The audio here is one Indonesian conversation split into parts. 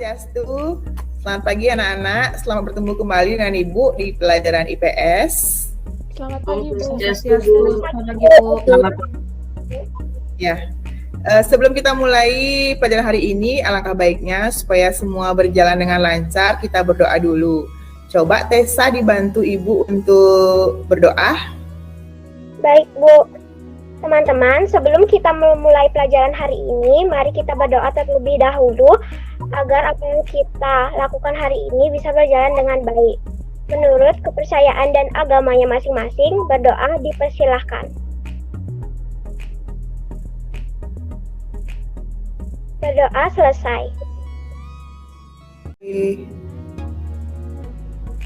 Swastiastu. Selamat pagi anak-anak, selamat bertemu kembali dengan Ibu di pelajaran IPS. Selamat pagi Bu. Selamat pagi Bu. Ya, sebelum kita mulai pelajaran hari ini, alangkah baiknya supaya semua berjalan dengan lancar, kita berdoa dulu. Coba Tessa dibantu Ibu untuk berdoa. Baik Bu. Teman-teman, sebelum kita memulai pelajaran hari ini, mari kita berdoa terlebih dahulu agar apa yang kita lakukan hari ini bisa berjalan dengan baik. Menurut kepercayaan dan agamanya masing-masing, berdoa dipersilahkan. Berdoa selesai.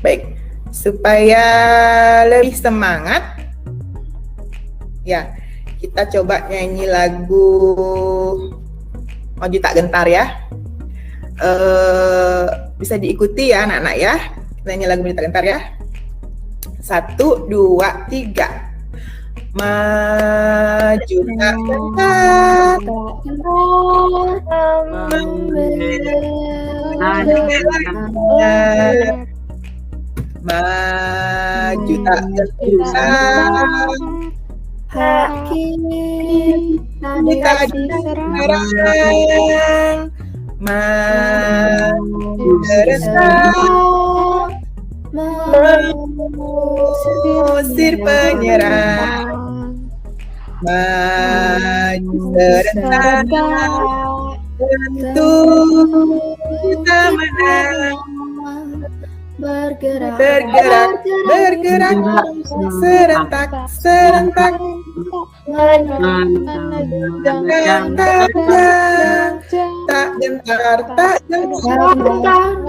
Baik, supaya lebih semangat, ya kita coba nyanyi lagu Maju Tak Gentar ya. Bisa diikuti ya anak-anak ya. Kita nyanyi lagu Maju Tak Gentar ya. 1, 2, 3. Maju tak gentar, maju tak gentar, kita diserang, maju terus, mengusir penyerang, maju serentak, tentu kita menang. Bergerak, serentak, tak gentar, menjual menang.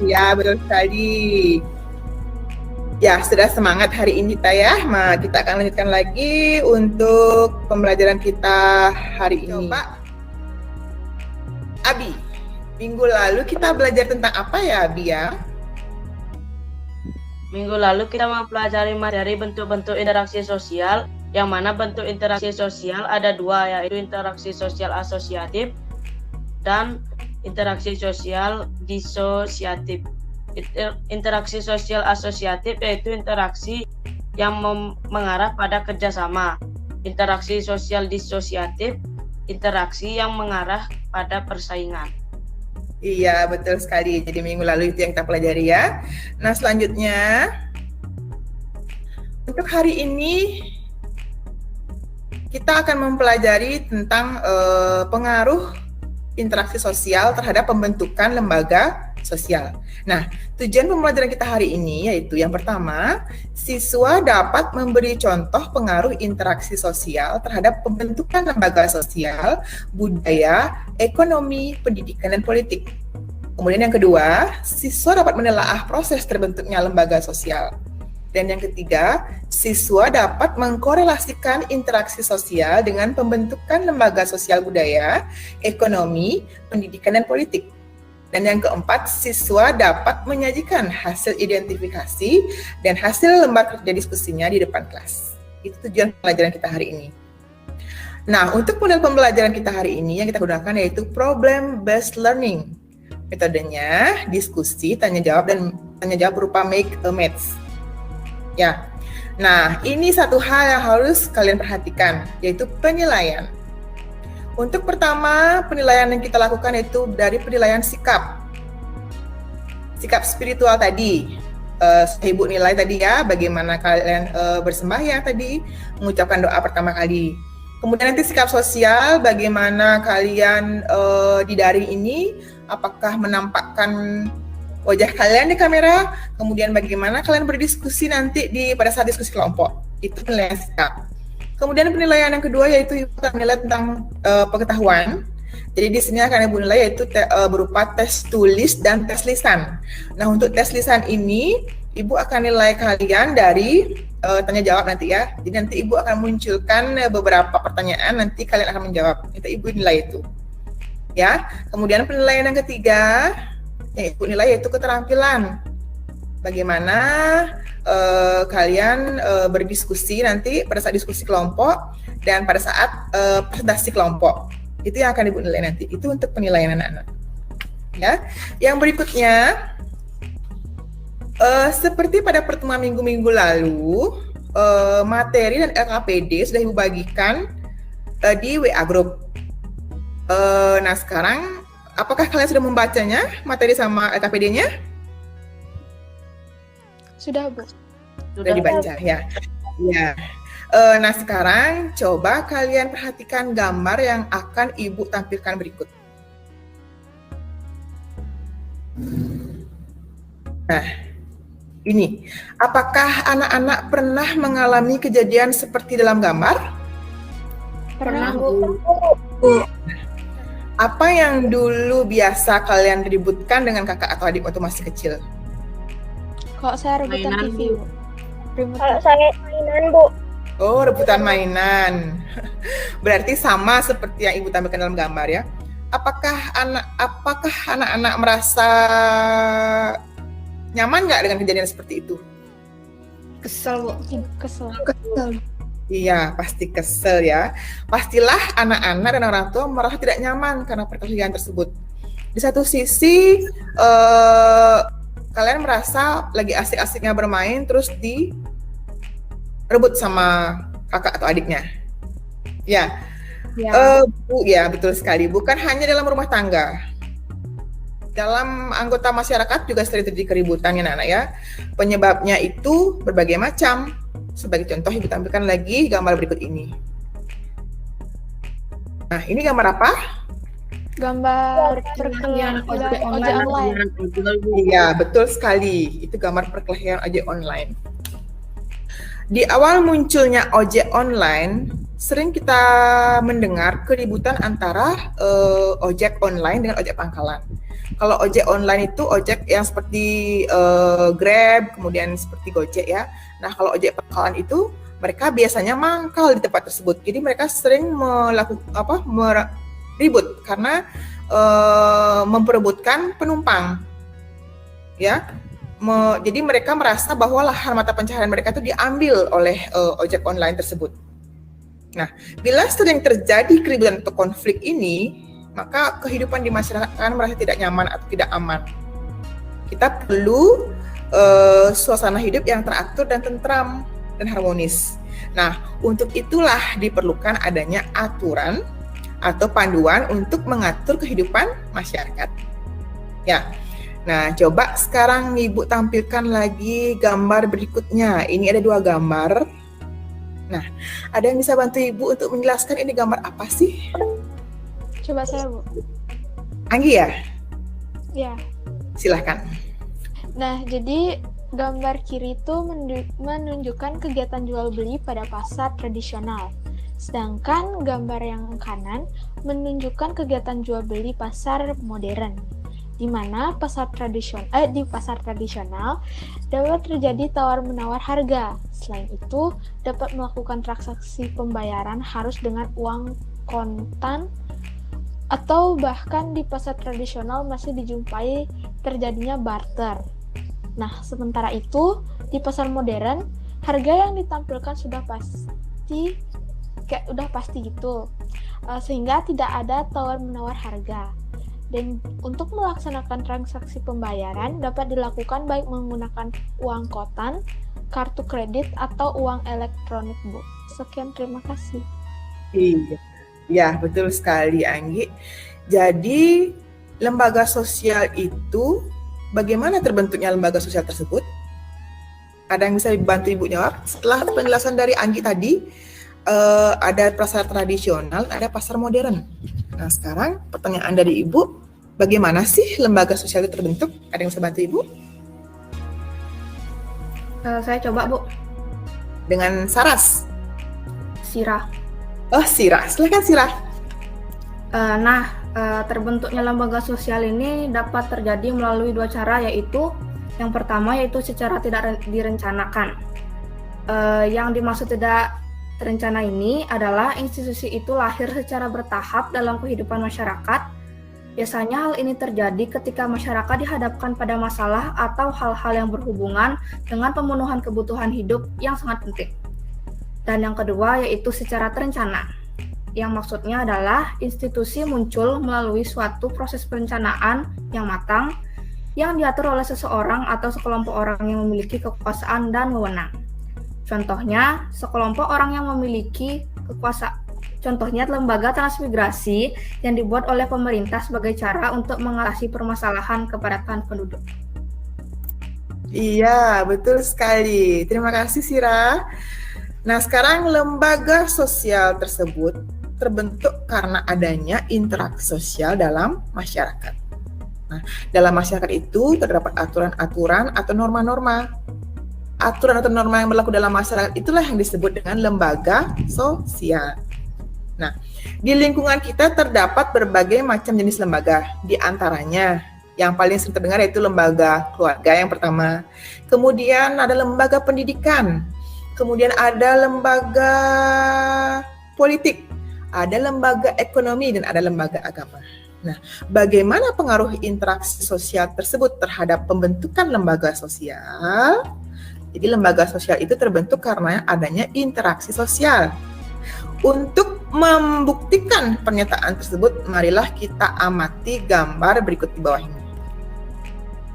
Ya, betul sekali. Ya, sudah semangat hari ini kita ya. Kita akan lanjutkan lagi untuk pembelajaran kita hari ini. Coba, Abi, minggu lalu kita belajar tentang apa ya, Abi ya? Minggu lalu kita mempelajari materi bentuk-bentuk interaksi sosial, yang mana bentuk interaksi sosial ada dua, yaitu interaksi sosial asosiatif dan interaksi sosial disosiatif. Interaksi sosial asosiatif yaitu interaksi yang mengarah pada kerjasama. Interaksi sosial disosiatif, interaksi yang mengarah pada persaingan. Iya, betul sekali. Jadi minggu lalu itu yang kita pelajari ya. Nah, selanjutnya untuk hari ini kita akan mempelajari tentang pengaruh interaksi sosial terhadap pembentukan lembaga sosial. Nah, tujuan pembelajaran kita hari ini yaitu yang pertama, siswa dapat memberi contoh pengaruh interaksi sosial terhadap pembentukan lembaga sosial, budaya, ekonomi, pendidikan, dan politik. Kemudian yang kedua, siswa dapat menelaah proses terbentuknya lembaga sosial. Dan yang ketiga, siswa dapat mengkorelasikan interaksi sosial dengan pembentukan lembaga sosial budaya, ekonomi, pendidikan, dan politik. Dan yang keempat, siswa dapat menyajikan hasil identifikasi dan hasil lembar kerja diskusinya di depan kelas. Itu tujuan pembelajaran kita hari ini. Nah, untuk model pembelajaran kita hari ini yang kita gunakan yaitu problem-based learning. Metodenya diskusi, tanya jawab, dan tanya jawab berupa make a match. Ya, nah ini satu hal yang harus kalian perhatikan, yaitu penilaian. Untuk pertama, penilaian yang kita lakukan itu dari penilaian sikap spiritual tadi. Ibu nilai tadi ya, bagaimana kalian bersembahyang tadi, mengucapkan doa pertama kali. Kemudian nanti sikap sosial, bagaimana kalian di daring ini, apakah menampakkan wajah kalian di kamera, kemudian bagaimana kalian berdiskusi nanti pada saat diskusi kelompok. Itu penilaian sikap. Kemudian penilaian yang kedua yaitu Ibu akan menilai tentang pengetahuan. Jadi di sini akan Ibu nilai yaitu berupa tes tulis dan tes lisan. Nah, untuk tes lisan ini Ibu akan nilai kalian dari tanya jawab nanti ya. Jadi nanti Ibu akan munculkan beberapa pertanyaan, nanti kalian akan menjawab. Itu Ibu nilai itu. Ya. Kemudian penilaian yang ketiga yang Ibu nilai yaitu keterampilan. bagaimana kalian berdiskusi nanti pada saat diskusi kelompok dan pada saat presentasi kelompok. Itu yang akan Ibu nilai nanti. Itu untuk penilaian anak-anak. Ya. Yang berikutnya, seperti pada pertemuan minggu-minggu lalu, materi dan LKPD sudah Ibu bagikan di WA Group. Nah sekarang, apakah kalian sudah membacanya, materi sama LKPD-nya? Sudah, Bu. Sudah dibaca, ya. Ya. Nah sekarang coba kalian perhatikan gambar yang akan Ibu tampilkan berikut. Nah, ini. Apakah anak-anak pernah mengalami kejadian seperti dalam gambar? Pernah, Bu. Apa yang dulu biasa kalian ributkan dengan kakak atau adik waktu masih kecil? Kalau saya rebutan Mainan, TV, Bu. Bu. Remote. Kalau saya mainan, Bu. Oh, rebutan mainan. Berarti sama seperti yang Ibu tampilkan dalam gambar ya. Apakah anak-anak merasa nyaman nggak dengan kejadian seperti itu? Kesel, Bu. Kesel. Iya, pasti kesel ya. Pastilah anak-anak dan orang tua merasa tidak nyaman karena perkelahian tersebut. Di satu sisi, kalian merasa lagi asik-asiknya bermain, terus direbut sama kakak atau adiknya. Ya, Bu, ya betul sekali. Bukan hanya dalam rumah tangga. Dalam anggota masyarakat juga sering terjadi keributan ya anak-anak ya. Penyebabnya itu berbagai macam. Sebagai contoh, Ibu tampilkan lagi gambar berikut ini. Nah, ini gambar apa? Gambar perkelahian ojek online. Iya, betul sekali. Itu gambar perkelahian ojek online. Di awal munculnya ojek online, sering kita mendengar keributan antara ojek online dengan ojek pangkalan. Kalau ojek online itu ojek yang seperti Grab, kemudian seperti Gojek ya. Nah, kalau ojek pangkalan itu mereka biasanya mangkal di tempat tersebut. Jadi mereka sering ribut karena memperebutkan penumpang. Ya. Jadi mereka merasa bahwa lahan mata pencaharian mereka itu diambil oleh ojek online tersebut. Nah, bila sering terjadi keributan atau konflik ini, maka kehidupan di masyarakat akan merasa tidak nyaman atau tidak aman. Kita perlu suasana hidup yang teratur dan tentram dan harmonis. Nah, untuk itulah diperlukan adanya aturan atau panduan untuk mengatur kehidupan masyarakat. Ya. Nah, coba sekarang Ibu tampilkan lagi gambar berikutnya. Ini ada 2 gambar. Nah, ada yang bisa bantu Ibu untuk menjelaskan ini gambar apa sih? Coba saya, Bu. Anggi ya? Ya. Silahkan. Nah, jadi gambar kiri itu menunjukkan kegiatan jual beli pada pasar tradisional. Sedangkan gambar yang kanan menunjukkan kegiatan jual beli pasar modern. Di mana di pasar tradisional dapat terjadi tawar-menawar harga. Selain itu, dapat melakukan transaksi pembayaran harus dengan uang kontan, atau bahkan di pasar tradisional masih dijumpai terjadinya barter. Nah, sementara itu di pasar modern harga yang ditampilkan sudah pasti gitu, sehingga tidak ada tawar-menawar harga. Dan untuk melaksanakan transaksi pembayaran dapat dilakukan baik menggunakan uang kontan, kartu kredit, atau uang elektronik, Bu. Sekian, terima kasih. Iya, ya betul sekali Anggi. Jadi lembaga sosial itu, bagaimana terbentuknya lembaga sosial tersebut? Ada yang bisa dibantu Ibu jawab? Setelah penjelasan dari Anggi tadi, ada pasar tradisional, ada pasar modern. Nah sekarang pertanyaan dari Ibu, bagaimana sih lembaga sosial itu terbentuk? Ada yang bisa bantu Ibu? Saya coba, Bu. Dengan Saras. Sirah. Oh, Sirah. Silakan Sirah. Terbentuknya lembaga sosial ini dapat terjadi melalui 2 cara, yaitu yang pertama yaitu secara tidak direncanakan. Yang dimaksud tidak terencana ini adalah institusi itu lahir secara bertahap dalam kehidupan masyarakat Biasanya hal ini terjadi ketika masyarakat dihadapkan pada masalah atau hal-hal yang berhubungan dengan pemenuhan kebutuhan hidup yang sangat penting. Dan yang kedua yaitu secara terencana, yang maksudnya adalah institusi muncul melalui suatu proses perencanaan yang matang yang diatur oleh seseorang atau sekelompok orang yang memiliki kekuasaan dan wewenang. Contohnya, sekelompok orang yang memiliki kekuasaan. Contohnya lembaga transmigrasi yang dibuat oleh pemerintah sebagai cara untuk mengatasi permasalahan kepadatan penduduk. Iya, betul sekali. Terima kasih, Sira. Nah, sekarang lembaga sosial tersebut terbentuk karena adanya interaksi sosial dalam masyarakat. Nah, dalam masyarakat itu terdapat aturan-aturan atau norma-norma. Aturan atau norma yang berlaku dalam masyarakat itulah yang disebut dengan lembaga sosial. Nah, di lingkungan kita terdapat berbagai macam jenis lembaga. Di antaranya, yang paling sering terdengar yaitu lembaga keluarga yang pertama. Kemudian ada lembaga pendidikan. Kemudian ada lembaga politik. Ada lembaga ekonomi dan ada lembaga agama. Nah, bagaimana pengaruh interaksi sosial tersebut terhadap pembentukan lembaga sosial? Jadi, lembaga sosial itu terbentuk karena adanya interaksi sosial. Untuk membuktikan pernyataan tersebut, marilah kita amati gambar berikut di bawah ini.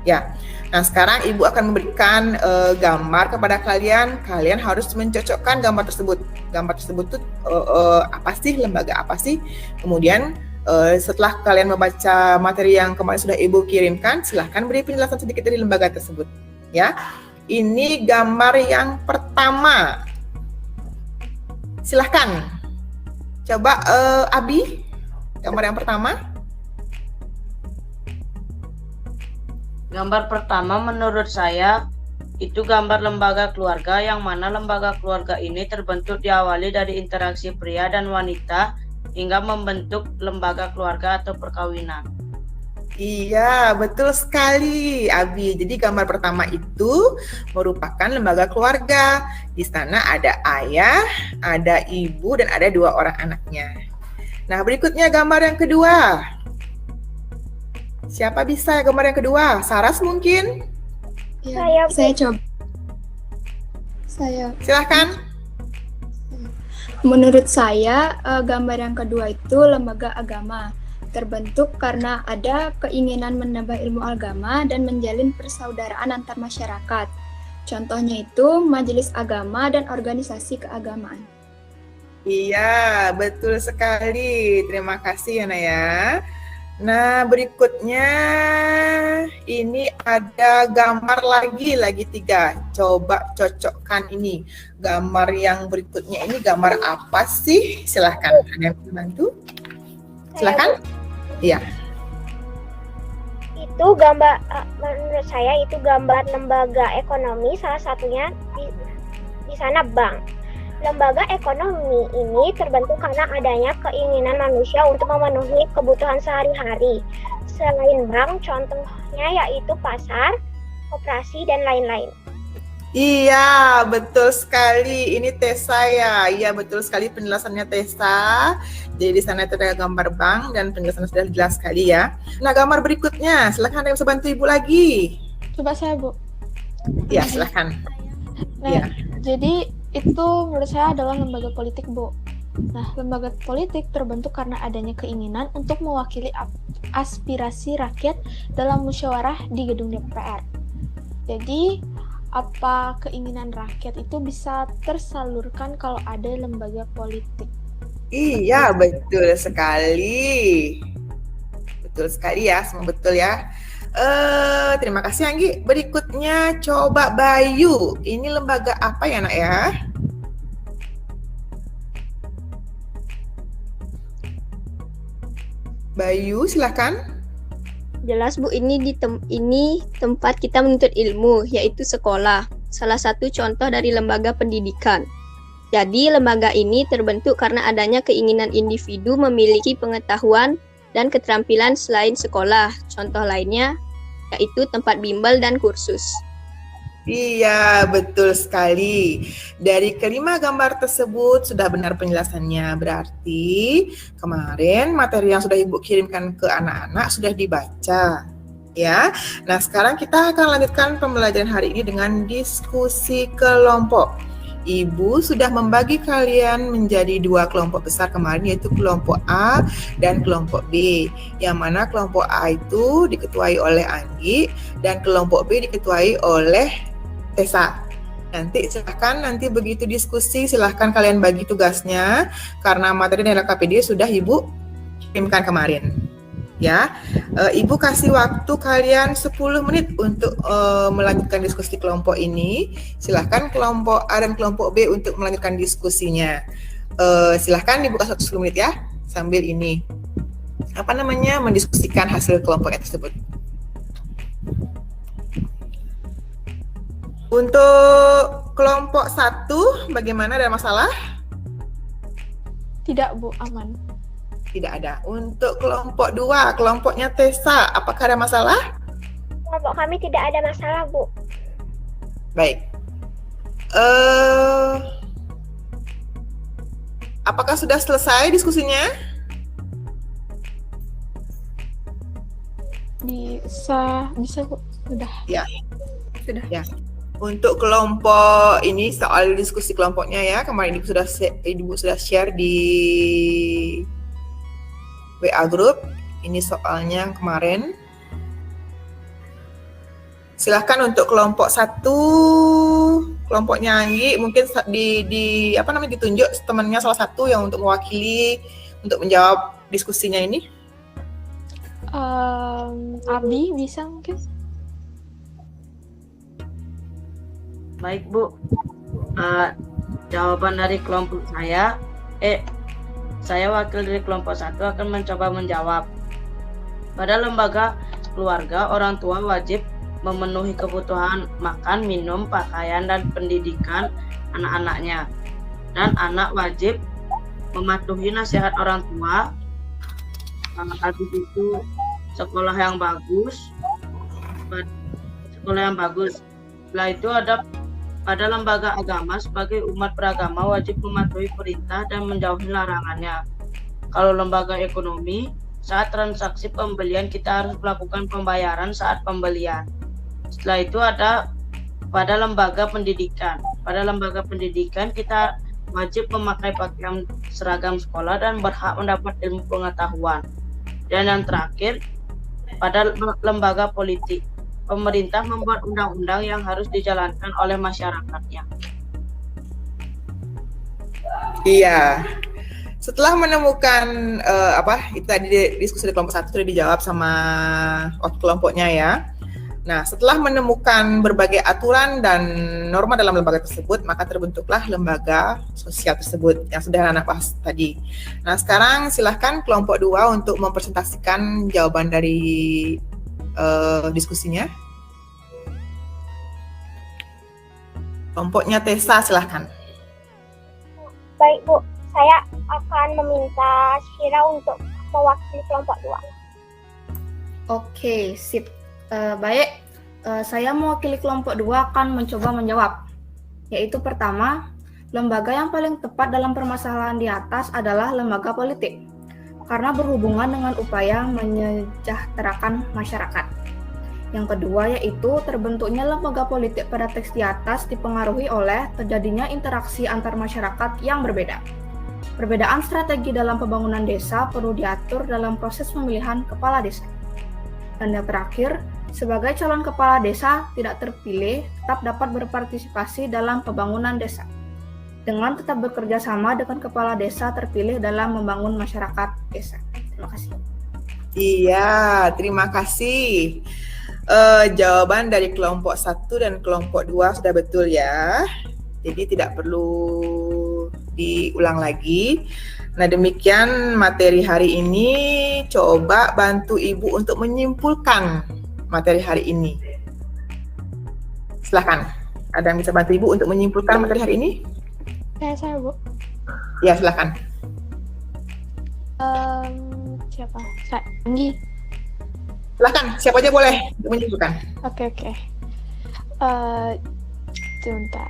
Ya, nah sekarang Ibu akan memberikan gambar kepada kalian. Kalian harus mencocokkan gambar tersebut. Gambar tersebut itu apa sih, lembaga apa sih? Kemudian setelah kalian membaca materi yang kemarin sudah Ibu kirimkan, silahkan beri penjelasan sedikit dari lembaga tersebut. Ya, ini gambar yang pertama. Silahkan. Coba Abi, gambar yang pertama. Gambar pertama menurut saya itu gambar lembaga keluarga, yang mana lembaga keluarga ini terbentuk diawali dari interaksi pria dan wanita hingga membentuk lembaga keluarga atau perkawinan. Iya, betul sekali, Abi. Jadi gambar pertama itu merupakan lembaga keluarga. Di sana ada ayah, ada ibu, dan ada 2 orang anaknya. Nah, berikutnya gambar yang kedua. Siapa bisa gambar yang kedua? Saras mungkin? Saya coba. Saya. Silahkan. Menurut saya, gambar yang kedua itu lembaga agama. Terbentuk karena ada keinginan menambah ilmu agama dan menjalin persaudaraan antar masyarakat. Contohnya itu majelis agama dan organisasi keagamaan. Iya, betul sekali. Terima kasih Yana ya. Nah, berikutnya ini ada gambar lagi 3. Coba cocokkan ini. Gambar yang berikutnya ini gambar apa sih? Silahkan, ada yang membantu? Silahkan. Iya. Itu gambar, menurut saya itu gambar lembaga ekonomi, salah satunya di sana bank. Lembaga ekonomi ini terbentuk karena adanya keinginan manusia untuk memenuhi kebutuhan sehari-hari. Selain bank, contohnya yaitu pasar, koperasi, dan lain-lain. Iya, betul sekali. Ini Tessa ya. Iya, betul sekali penjelasannya Tessa. Jadi di sana ada gambar bank dan penjelasannya sudah jelas sekali ya. Nah, gambar berikutnya, silakan ada yang bisa bantu Ibu lagi. Coba saya, Bu. Iya, silakan. Nah, Iya. jadi itu menurut saya adalah lembaga politik, Bu. Nah, lembaga politik terbentuk karena adanya keinginan untuk mewakili aspirasi rakyat dalam musyawarah di gedung DPR. Jadi, apa keinginan rakyat itu bisa tersalurkan kalau ada lembaga politik. Iya, betul sekali. Betul sekali ya, semua betul ya. Terima kasih Anggi. Berikutnya coba Bayu. Ini lembaga apa ya, Nak ya? Bayu, silakan. Jelas Bu, ini tempat kita menuntut ilmu, yaitu sekolah. Salah satu contoh dari lembaga pendidikan. Jadi lembaga ini terbentuk karena adanya keinginan individu memiliki pengetahuan dan keterampilan selain sekolah. Contoh lainnya yaitu tempat bimbel dan kursus. Iya, betul sekali. Dari kelima gambar tersebut sudah benar penjelasannya. Berarti kemarin materi yang sudah Ibu kirimkan ke anak-anak sudah dibaca. Ya. Nah, sekarang kita akan lanjutkan pembelajaran hari ini dengan diskusi kelompok. Ibu sudah membagi kalian menjadi 2 kelompok besar kemarin, yaitu kelompok A dan kelompok B. Yang mana kelompok A itu diketuai oleh Anggi dan kelompok B diketuai oleh Tessa. Nanti silahkan, nanti begitu diskusi silahkan kalian bagi tugasnya karena materi dari LKPD sudah Ibu kirimkan kemarin. Ya, Ibu kasih waktu kalian 10 menit untuk melanjutkan diskusi kelompok ini. Silahkan kelompok A dan kelompok B untuk melanjutkan diskusinya. Silahkan Ibu kasih waktu 10 menit ya, sambil ini mendiskusikan hasil kelompoknya tersebut. Untuk kelompok 1, bagaimana, ada masalah? Tidak, Bu, aman. Tidak ada. Untuk kelompok 2, kelompoknya Tessa, apakah ada masalah? Kelompok kami tidak ada masalah, Bu. Baik. Apakah sudah selesai diskusinya? Bisa, Bu. Sudah. Ya. Sudah. Ya. Untuk kelompok ini soal diskusi kelompoknya ya, kemarin Ibu sudah share di WA group. Ini soalnya yang kemarin. Silahkan untuk kelompok 1, kelompoknya Anggi, mungkin ditunjuk temannya salah satu yang untuk mewakili untuk menjawab diskusinya ini. Abi bisa mungkin? Baik, Bu. Jawaban dari kelompok saya wakil dari kelompok 1 akan mencoba menjawab. Pada lembaga keluarga, orang tua wajib memenuhi kebutuhan makan, minum, pakaian, dan pendidikan anak-anaknya. Dan anak wajib mematuhi nasihat orang tua. Habis itu sekolah yang bagus. Setelah itu ada pada lembaga agama, sebagai umat beragama wajib mematuhi perintah dan menjauhi larangannya. Kalau lembaga ekonomi, saat transaksi pembelian kita harus melakukan pembayaran saat pembelian. Setelah itu ada pada lembaga pendidikan. Pada lembaga pendidikan kita wajib memakai pakaian seragam sekolah dan berhak mendapat ilmu pengetahuan. Dan yang terakhir, pada lembaga politik, pemerintah membuat undang-undang yang harus dijalankan oleh masyarakatnya. Iya. Setelah menemukan itu tadi diskusi di kelompok 1 sudah dijawab sama kelompoknya ya. Nah, setelah menemukan berbagai aturan dan norma dalam lembaga tersebut, maka terbentuklah lembaga sosial tersebut yang sudah anak bahas tadi. Nah, sekarang silahkan kelompok 2 untuk mempresentasikan jawaban dari diskusinya. Kelompoknya Tessa, silahkan. Baik, Bu. Saya akan meminta Syira untuk mewakili kelompok 2. Oke, sip. Baik, saya mewakili kelompok 2 akan mencoba menjawab. Yaitu pertama, lembaga yang paling tepat dalam permasalahan di atas adalah lembaga politik, karena berhubungan dengan upaya menyejahterakan masyarakat. Yang kedua yaitu terbentuknya lembaga politik pada teks di atas dipengaruhi oleh terjadinya interaksi antar masyarakat yang berbeda. Perbedaan strategi dalam pembangunan desa perlu diatur dalam proses pemilihan kepala desa. Dan yang terakhir, sebagai calon kepala desa tidak terpilih tetap dapat berpartisipasi dalam pembangunan desa, dengan tetap bekerja sama dengan kepala desa terpilih dalam membangun masyarakat desa. Terima kasih. Iya, terima kasih. Jawaban dari kelompok 1 dan kelompok 2 sudah betul ya. Jadi tidak perlu diulang lagi. Nah, demikian materi hari ini. Coba bantu Ibu untuk menyimpulkan materi hari ini. Silahkan. Ada yang bisa bantu Ibu untuk menyimpulkan materi hari ini? Saya, Bu. Ya, silahkan. Siapa? Saya, Anggi. Silahkan, siapa aja boleh untuk menyimpulkan. Oke. sebentar.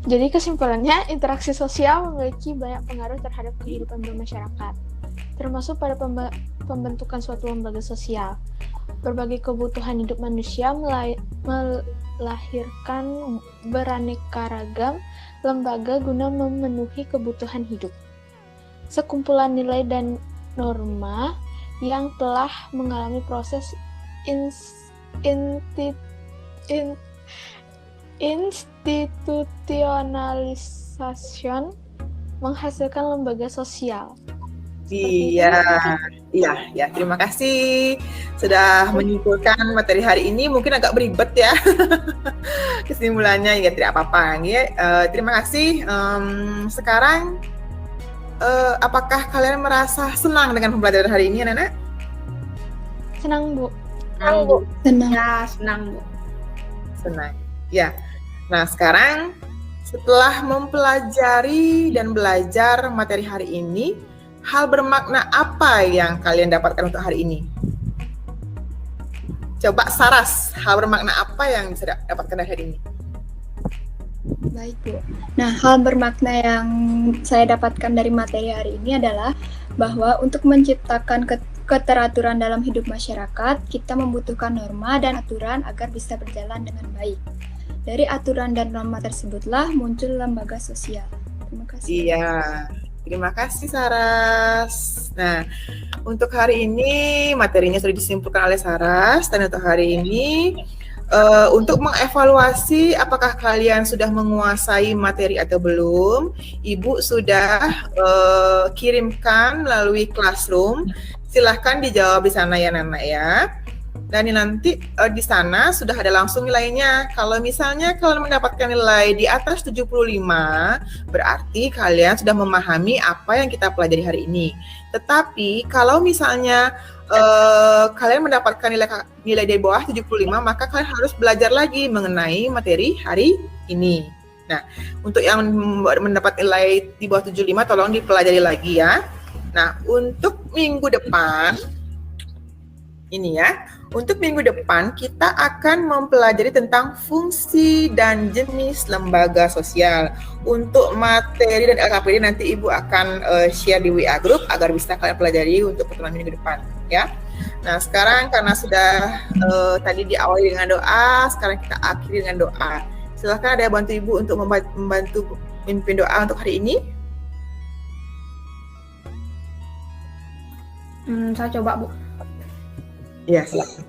Jadi kesimpulannya, interaksi sosial memiliki banyak pengaruh terhadap kehidupan bermasyarakat, termasuk pada pembentukan suatu lembaga sosial. Berbagai kebutuhan hidup manusia melahirkan beraneka ragam lembaga guna memenuhi kebutuhan hidup. Sekumpulan nilai dan norma yang telah mengalami proses institutionalisasi menghasilkan lembaga sosial. Iya. Terima kasih sudah menyimpulkan materi hari ini. Mungkin agak beribet ya kesimpulannya, ya tidak apa-apa. Ya. Terima kasih. Sekarang, apakah kalian merasa senang dengan pembelajaran hari ini, anak-anak? Senang, Bu. Senang, Bu. Ya, senang, Bu. Senang. Ya. Nah, sekarang setelah mempelajari dan belajar materi hari ini, hal bermakna apa yang kalian dapatkan untuk hari ini? Coba Saras, hal bermakna apa yang bisa dapatkan dari hari ini? Baik, Bu. Nah, hal bermakna yang saya dapatkan dari materi hari ini adalah bahwa untuk menciptakan keteraturan dalam hidup masyarakat, kita membutuhkan norma dan aturan agar bisa berjalan dengan baik. Dari aturan dan norma tersebutlah muncul lembaga sosial. Terima kasih. Iya, terima kasih Saras. Nah, untuk hari ini materinya sudah disimpulkan oleh Saras, dan untuk hari ini untuk mengevaluasi apakah kalian sudah menguasai materi atau belum, Ibu sudah kirimkan melalui Classroom. Silahkan dijawab di sana ya, Nana ya. Dan nanti di sana sudah ada langsung nilainya. Kalau misalnya kalian mendapatkan nilai di atas 75, berarti kalian sudah memahami apa yang kita pelajari hari ini. Tetapi kalau misalnya kalian mendapatkan nilai di bawah 75, maka kalian harus belajar lagi mengenai materi hari ini. Nah, untuk yang mendapat nilai di bawah 75, tolong dipelajari lagi ya. Nah, untuk minggu depan, ini ya. Untuk minggu depan kita akan mempelajari tentang fungsi dan jenis lembaga sosial. Untuk materi dan LKPD nanti Ibu akan share di WA group agar bisa kalian pelajari untuk pertemuan minggu depan ya. Nah, sekarang karena sudah tadi diawali dengan doa, sekarang kita akhiri dengan doa. Silakan ada yang bantu Ibu untuk membantu memimpin doa untuk hari ini. Saya coba, Bu. Ya, silakan.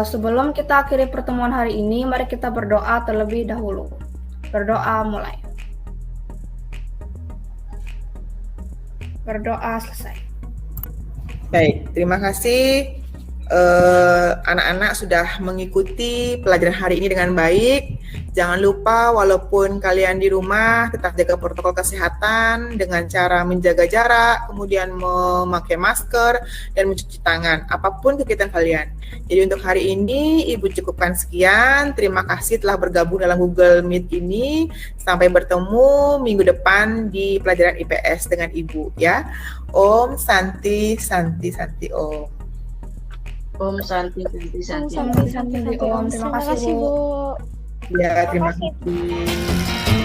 Sebelum kita akhiri pertemuan hari ini, mari kita berdoa terlebih dahulu. Berdoa mulai. Berdoa selesai. Baik, terima kasih anak-anak sudah mengikuti pelajaran hari ini dengan baik. Jangan lupa walaupun kalian di rumah tetap jaga protokol kesehatan dengan cara menjaga jarak, kemudian memakai masker dan mencuci tangan apapun kegiatan kalian. Jadi untuk hari ini Ibu cukupkan sekian. Terima kasih telah bergabung dalam Google Meet ini. Sampai bertemu minggu depan di pelajaran IPS dengan Ibu ya. Om Santi Santi Santi Om. Om Santi Santi Santi. Om. Terima kasih, Bu. Ya, terima kasih.